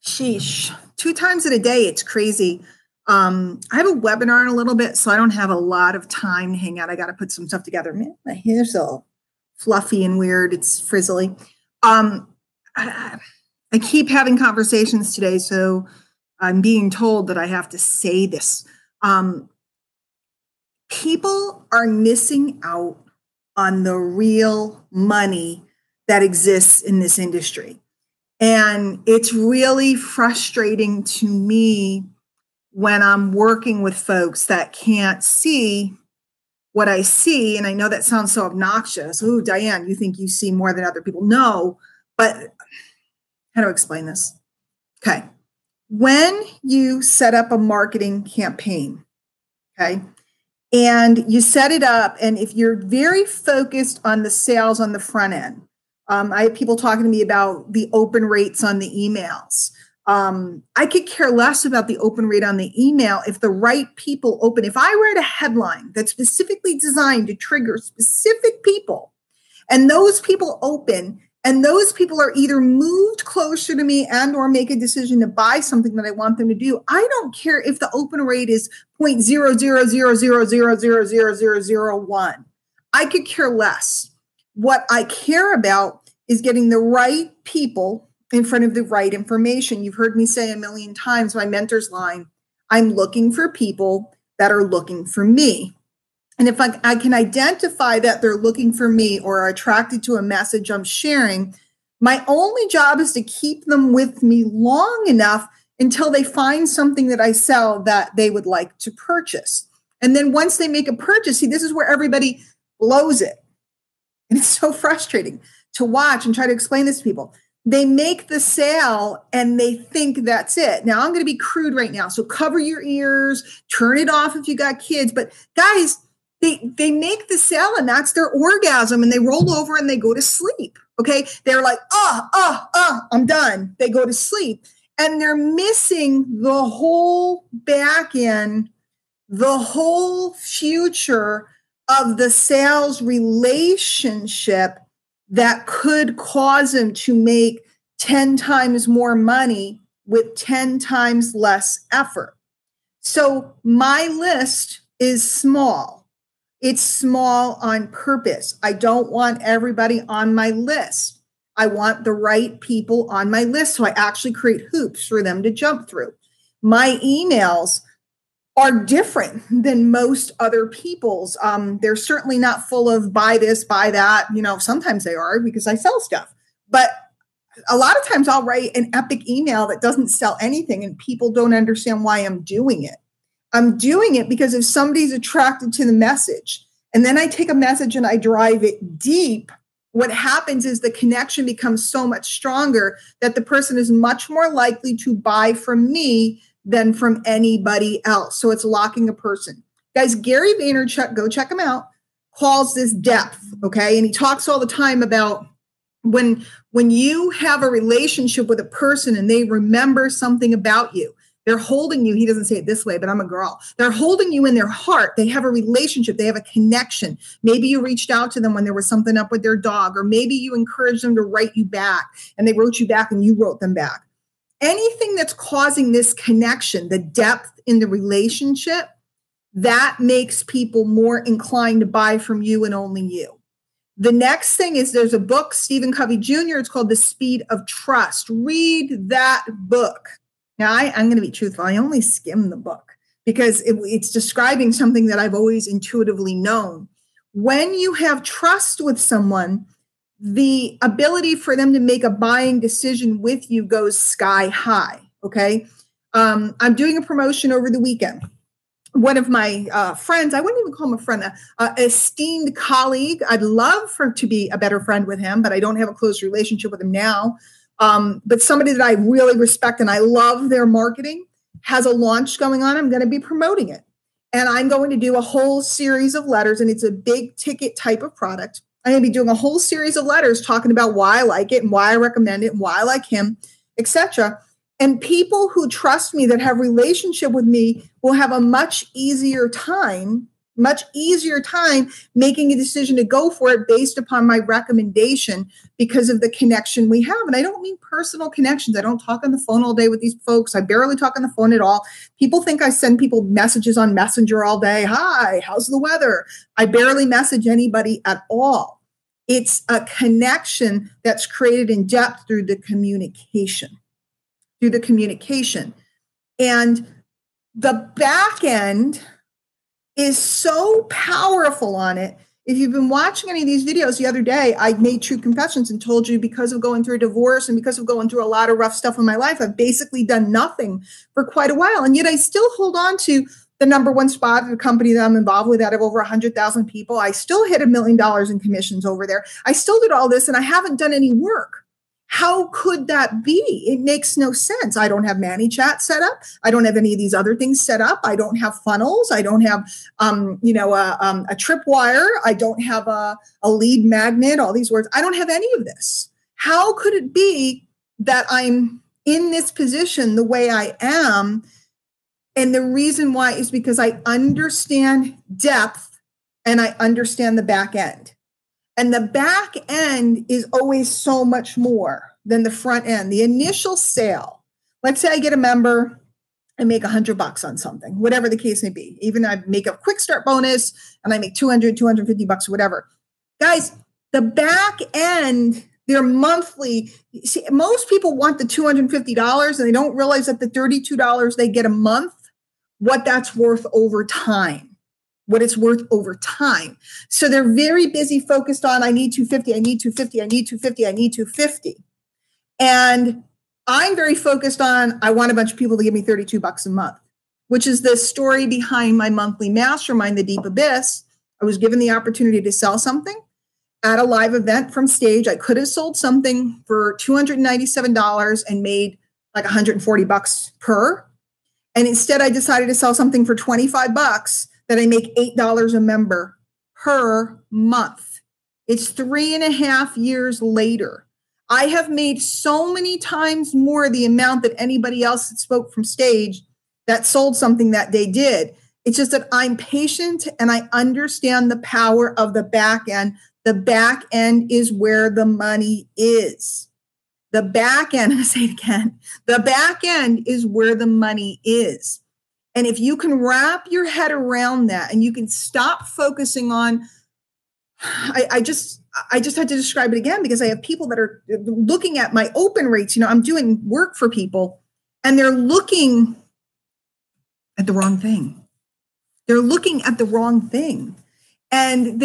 Sheesh. 2 times in a day, it's crazy. I have a webinar in a little bit, so I don't have a lot of time to hang out. I got to put some stuff together. Man, my hair's all fluffy and weird. It's frizzly. Um, I, I keep having conversations today, so I'm being told that I have to say this. Um, People are missing out on the real money that exists in this industry. And it's really frustrating to me when I'm working with folks that can't see what I see. And I know that sounds so obnoxious. Oh, Diane, you think you see more than other people? No, but how to explain this? Okay. When you set up a marketing campaign, okay, and you set it up, and if you're very focused on the sales on the front end, I have people talking to me about the open rates on the emails. I could care less about the open rate on the email if the right people open. If I write a headline that's specifically designed to trigger specific people, and those people open, and those people are either moved closer to me and or make a decision to buy something that I want them to do, I don't care if the open rate is 0.00000000001. I could care less. What I care about is getting the right people in front of the right information. You've heard me say a million times, my mentor's line, I'm looking for people that are looking for me. And if I can identify that they're looking for me or are attracted to a message I'm sharing, my only job is to keep them with me long enough until they find something that I sell that they would like to purchase. And then once they make a purchase, see, this is where everybody blows it. And it's so frustrating to watch and try to explain this to people. They make the sale and they think that's it. Now, I'm going to be crude right now, so cover your ears, turn it off if you got kids. But guys, they make the sale and that's their orgasm, and they roll over and they go to sleep. Okay. They're like, I'm done. They go to sleep, and they're missing the whole back end, the whole future of the sales relationship that could cause them to make 10 times more money with 10 times less effort. So my list is small. It's small on purpose. I don't want everybody on my list. I want the right people on my list. So I actually create hoops for them to jump through. My emails are different than most other people's. They're certainly not full of buy this, buy that. Sometimes they are because I sell stuff. But a lot of times I'll write an epic email that doesn't sell anything and people don't understand why I'm doing it. I'm doing it because if somebody's attracted to the message and then I take a message and I drive it deep, what happens is the connection becomes so much stronger that the person is much more likely to buy from me than from anybody else. So it's locking a person. Guys, Gary Vaynerchuk, go check him out, calls this depth, okay? And he talks all the time about when you have a relationship with a person and they remember something about you. They're holding you. He doesn't say it this way, but I'm a girl. They're holding you in their heart. They have a relationship. They have a connection. Maybe you reached out to them when there was something up with their dog, or maybe you encouraged them to write you back and they wrote you back and you wrote them back. Anything that's causing this connection, the depth in the relationship, that makes people more inclined to buy from you and only you. The next thing is there's a book, Stephen Covey Jr., it's called The Speed of Trust. Read that book. Now, I'm going to be truthful. I only skimmed the book because it's describing something that I've always intuitively known. When you have trust with someone, the ability for them to make a buying decision with you goes sky high, okay? I'm doing a promotion over the weekend. One of my friends, I wouldn't even call him a friend, an esteemed colleague. I'd love to be a better friend with him, but I don't have a close relationship with him now. But somebody that I really respect and I love their marketing has a launch going on. I'm going to be promoting it. And I'm going to do a whole series of letters, and it's a big ticket type of product. I'm going to be doing a whole series of letters talking about why I like it and why I recommend it and why I like him, etc. And people who trust me, that have relationship with me, will have a much easier time much easier time making a decision to go for it based upon my recommendation because of the connection we have. And I don't mean personal connections. I don't talk on the phone all day with these folks. I barely talk on the phone at all. People think I send people messages on Messenger all day. Hi, how's the weather? I barely message anybody at all. It's a connection that's created in depth through the communication. And the back end is so powerful on it. If you've been watching any of these videos, the other day, I made true confessions and told you because of going through a divorce and because of going through a lot of rough stuff in my life, I've basically done nothing for quite a while. And yet I still hold on to the number one spot at a company that I'm involved with out of over 100,000 people. I still hit $1 million in commissions over there. I still did all this and I haven't done any work. How could that be? It makes no sense. I don't have ManyChat set up. I don't have any of these other things set up. I don't have funnels. I don't have, a tripwire. I don't have a lead magnet, all these words. I don't have any of this. How could it be that I'm in this position the way I am? And the reason why is because I understand depth and I understand the back end. And the back end is always so much more than the front end. The initial sale, let's say I get a member and make $100 on something, whatever the case may be. Even I make a quick start bonus and I make $250, whatever. Guys, the back end, their monthly, see, most people want the $250 and they don't realize that the $32 they get a month, what that's worth over time. What it's worth over time. So they're very busy focused on, I need 250, I need 250, I need 250, I need 250. And I'm very focused on, I want a bunch of people to give me $32 a month, which is the story behind my monthly mastermind, The Deep Abyss. I was given the opportunity to sell something at a live event from stage. I could have sold something for $297 and made like $140 per. And instead I decided to sell something for $25 that I make $8 a member per month. It's 3.5 years later. I have made so many times more the amount that anybody else that spoke from stage that sold something that day did. It's just that I'm patient and I understand the power of the back end. The back end is where the money is. The back end, I'm going to say it again, the back end is where the money is. And if you can wrap your head around that and you can stop focusing on, I just had to describe it again because I have people that are looking at my open rates. I'm doing work for people and they're looking at the wrong thing. They're looking at the wrong thing. And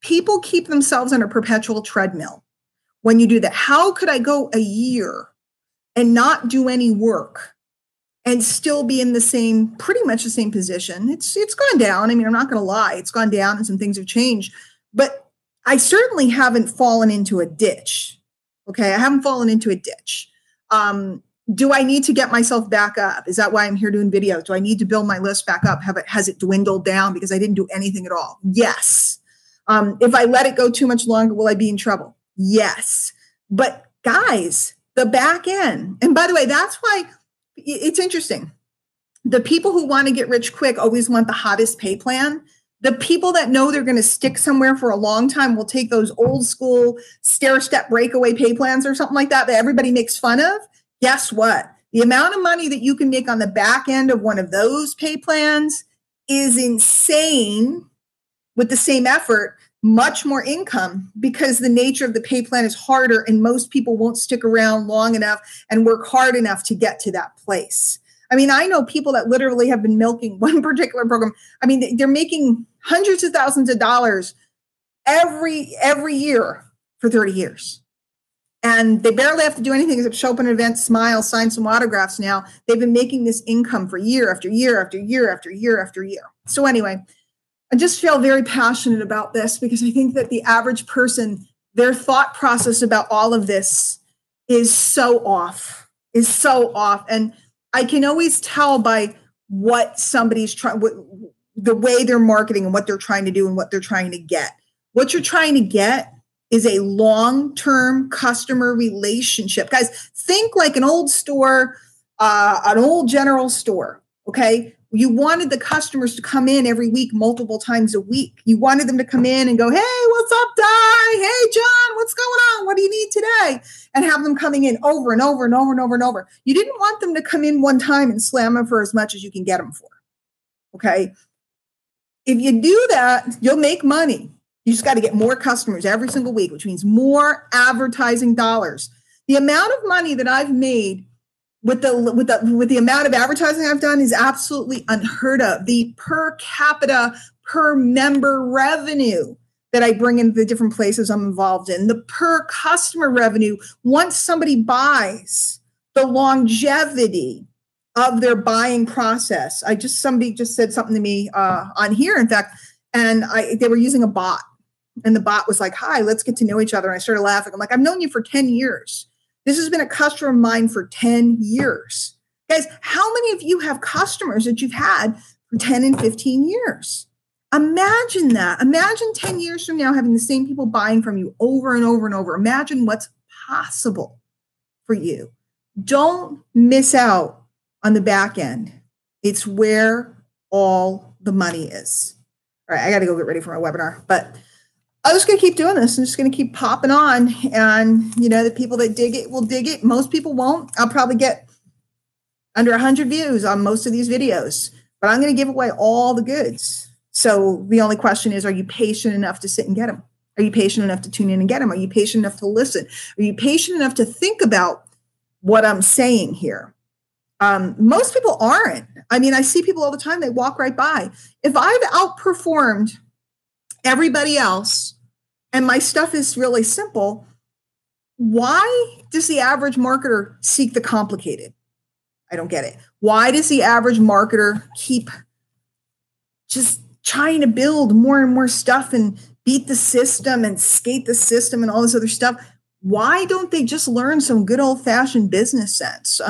people keep themselves on a perpetual treadmill when you do that. How could I go a year and not do any work and still be in pretty much the same position? It's gone down. I mean, I'm not going to lie. It's gone down and some things have changed, but I certainly haven't fallen into a ditch. Okay. I haven't fallen into a ditch. Do I need to get myself back up? Is that why I'm here doing videos? Do I need to build my list back up? Has it dwindled down because I didn't do anything at all? Yes. If I let it go too much longer, will I be in trouble? Yes. But guys, the back end. And by the way, that's why it's interesting. The people who want to get rich quick always want the hottest pay plan. The people that know they're going to stick somewhere for a long time will take those old school stair-step breakaway pay plans or something like that everybody makes fun of. Guess what? The amount of money that you can make on the back end of one of those pay plans is insane with the same effort. Much more income because the nature of the pay plan is harder and most people won't stick around long enough and work hard enough to get to that place. I mean, I know people that literally have been milking one particular program. I mean, they're making hundreds of thousands of dollars every year for 30 years. And they barely have to do anything except show up at an event, smile, sign some autographs now. They've been making this income for year after year after year after year after year. So anyway, I just feel very passionate about this because I think that the average person, their thought process about all of this is so off. And I can always tell by what somebody's trying, the way they're marketing and what they're trying to do and what they're trying to get. What you're trying to get is a long-term customer relationship. Guys, think like an old store, an old general store. Okay. You wanted the customers to come in every week, multiple times a week. You wanted them to come in and go, hey, what's up, Di? Hey, John, what's going on? What do you need today? And have them coming in over and over and over and over and over. You didn't want them to come in one time and slam them for as much as you can get them for. Okay. If you do that, you'll make money. You just got to get more customers every single week, which means more advertising dollars. The amount of money that I've made with the amount of advertising I've done is absolutely unheard of. The per capita, per member revenue that I bring into the different places I'm involved in, the per customer revenue, once somebody buys, the longevity of their buying process. Somebody just said something to me on here, in fact, and they were using a bot, and the bot was like, hi, let's get to know each other. And I started laughing. I'm like, I've known you for 10 years. This has been a customer of mine for 10 years. Guys, how many of you have customers that you've had for 10 and 15 years? Imagine that. Imagine 10 years from now having the same people buying from you over and over and over. Imagine what's possible for you. Don't miss out on the back end. It's where all the money is. All right, I got to go get ready for my webinar, but I'm just going to keep doing this. I'm just going to keep popping on. And, the people that dig it will dig it. Most people won't. I'll probably get under 100 views on most of these videos, but I'm going to give away all the goods. So the only question is, are you patient enough to sit and get them? Are you patient enough to tune in and get them? Are you patient enough to listen? Are you patient enough to think about what I'm saying here? Most people aren't. I mean, I see people all the time. They walk right by. If I've outperformed everybody else, and my stuff is really simple, why does the average marketer seek the complicated? I don't get it. Why does the average marketer keep just trying to build more and more stuff and beat the system and skate the system and all this other stuff? Why don't they just learn some good old-fashioned business sense,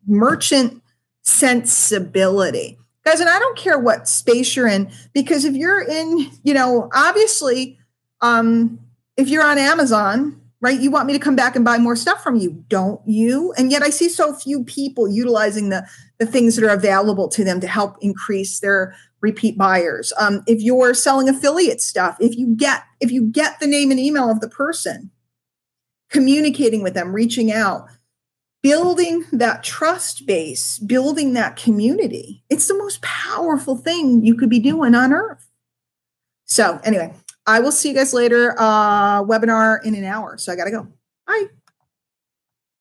merchant sensibility? Guys, and I don't care what space you're in, because if you're in, obviously, if you're on Amazon, right, you want me to come back and buy more stuff from you, don't you? And yet I see so few people utilizing the things that are available to them to help increase their repeat buyers. If you're selling affiliate stuff, if you get the name and email of the person, communicating with them, reaching out, building that trust base, building that community, it's the most powerful thing you could be doing on earth. So anyway, I will see you guys later. Webinar in an hour. So I got to go. Bye.